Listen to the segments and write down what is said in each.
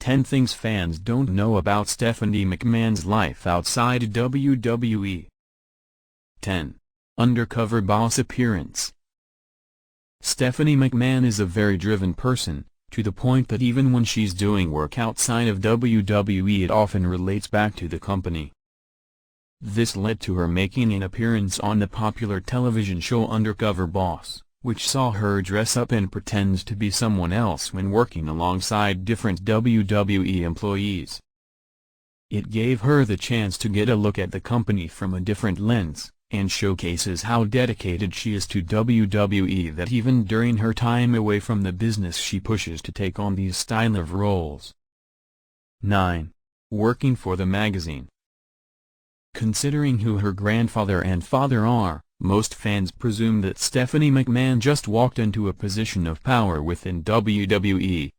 10 Things Fans Don't Know About Stephanie McMahon's Life Outside WWE. 10. Undercover Boss Appearance. Stephanie McMahon is a very driven person, to the point that even when she's doing work outside of WWE it often relates back to the company. This led to her making an appearance on the popular television show Undercover Boss, which saw her dress up and pretend to be someone else when working alongside different WWE employees. It gave her the chance to get a look at the company from a different lens, and showcases how dedicated she is to WWE, that even during her time away from the business she pushes to take on these style of roles. 9. Working for the magazine. Considering who her grandfather and father are, most fans presume that Stephanie McMahon just walked into a position of power within WWE.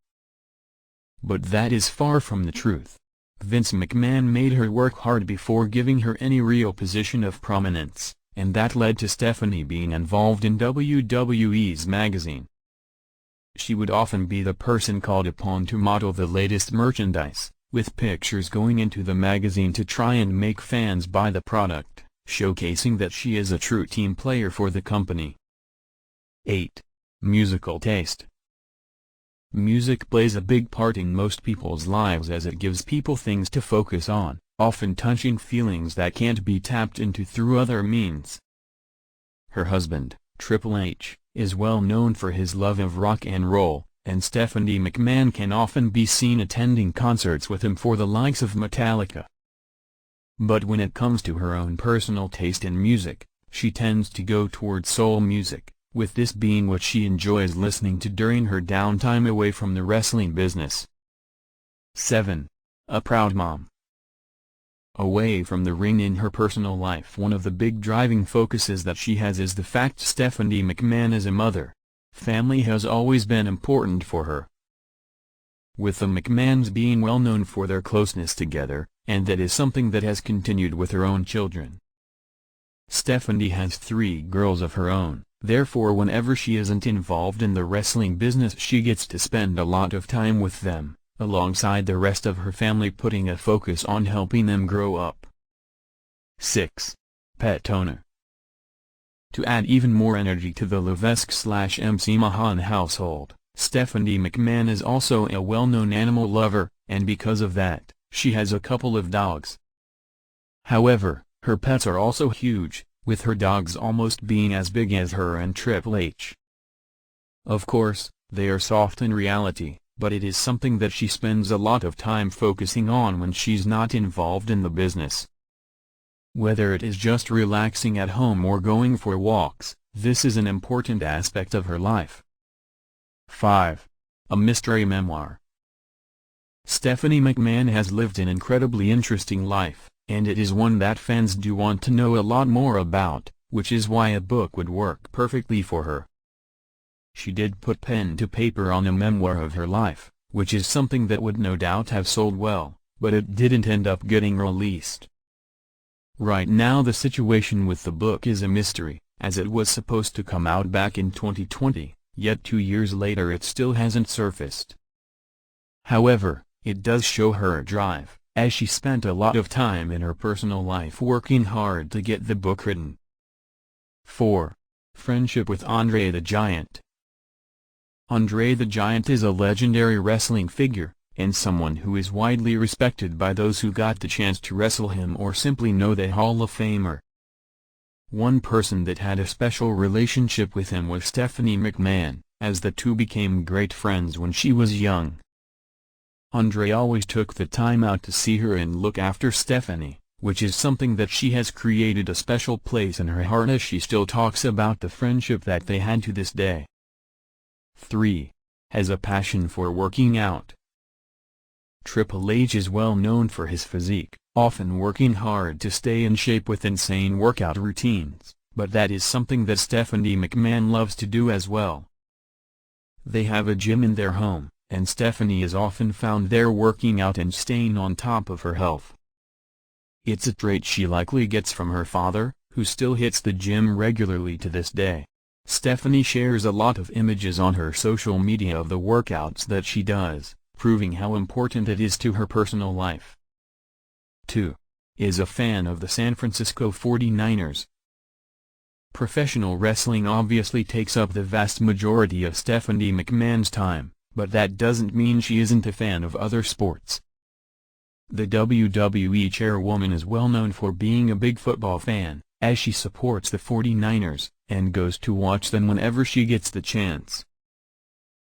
But that is far from the truth. Vince McMahon made her work hard before giving her any real position of prominence, and that led to Stephanie being involved in WWE's magazine. She would often be the person called upon to model the latest merchandise, with pictures going into the magazine to try and make fans buy the product, showcasing that she is a true team player for the company. 8. Musical taste. Music plays a big part in most people's lives as it gives people things to focus on, often touching feelings that can't be tapped into through other means. Her husband, Triple H, is well known for his love of rock and roll, and Stephanie McMahon can often be seen attending concerts with him for the likes of Metallica. But when it comes to her own personal taste in music, she tends to go towards soul music, with this being what she enjoys listening to during her downtime away from the wrestling business. 7. A proud mom. Away from the ring in her personal life, one of the big driving focuses that she has is the fact Stephanie McMahon is a mother. Family has always been important for her. With the McMahons being well known for their closeness together, and that is something that has continued with her own children. Stephanie has 3 girls of her own, therefore whenever she isn't involved in the wrestling business she gets to spend a lot of time with them, alongside the rest of her family, putting a focus on helping them grow up. 6. Pet owner. To add even more energy to the Levesque/MC Mahan household, Stephanie McMahon is also a well-known animal lover, and because of that, she has a couple of dogs. However, her pets are also huge, with her dogs almost being as big as her and Triple H. Of course, they are soft in reality, but it is something that she spends a lot of time focusing on when she's not involved in the business. Whether it is just relaxing at home or going for walks, this is an important aspect of her life. 5. A mystery memoir. Stephanie McMahon has lived an incredibly interesting life, and it is one that fans do want to know a lot more about, which is why a book would work perfectly for her. She did put pen to paper on a memoir of her life, which is something that would no doubt have sold well, but it didn't end up getting released. Right now the situation with the book is a mystery, as it was supposed to come out back in 2020, yet 2 years later it still hasn't surfaced. However, it does show her drive, as she spent a lot of time in her personal life working hard to get the book written. 4. Friendship with Andre the Giant. Andre the Giant is a legendary wrestling figure, and someone who is widely respected by those who got the chance to wrestle him or simply know the Hall of Famer. One person that had a special relationship with him was Stephanie McMahon, as the two became great friends when she was young. Andre always took the time out to see her and look after Stephanie, which is something that she has created a special place in her heart, as she still talks about the friendship that they had to this day. 3. Has a passion for working out. Triple H is well known for his physique, often working hard to stay in shape with insane workout routines, but that is something that Stephanie McMahon loves to do as well. They have a gym in their home, and Stephanie is often found there working out and staying on top of her health. It's a trait she likely gets from her father, who still hits the gym regularly to this day. Stephanie shares a lot of images on her social media of the workouts that she does, proving how important it is to her personal life. 2. Is a fan of the San Francisco 49ers. Professional wrestling obviously takes up the vast majority of Stephanie McMahon's time, but that doesn't mean she isn't a fan of other sports. The WWE chairwoman is well known for being a big football fan, as she supports the 49ers, and goes to watch them whenever she gets the chance.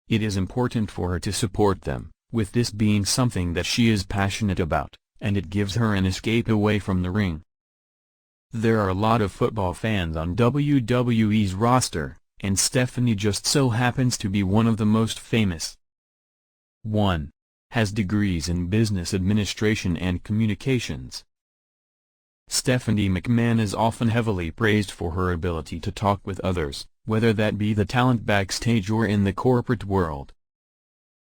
It is important for her to support them, with this being something that she is passionate about, and it gives her an escape away from the ring. There are a lot of football fans on WWE's roster, and Stephanie just so happens to be one of the most famous. 1. Has degrees in business administration and communications. Stephanie McMahon is often heavily praised for her ability to talk with others, whether that be the talent backstage or in the corporate world.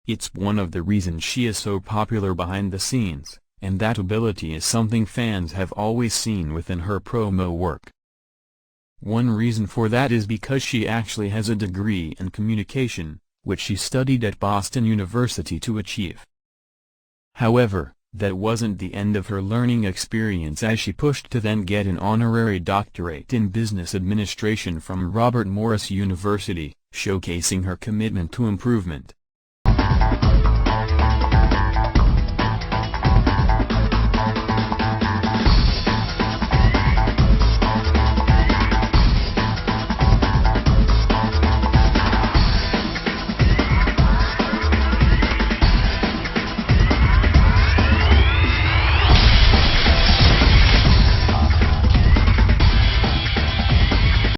It's one of the reasons she is so popular behind the scenes, and that ability is something fans have always seen within her promo work. One reason for that is because she actually has a degree in communication, which she studied at Boston University to achieve. However, that wasn't the end of her learning experience, as she pushed to then get an honorary doctorate in business administration from Robert Morris University, showcasing her commitment to improvement.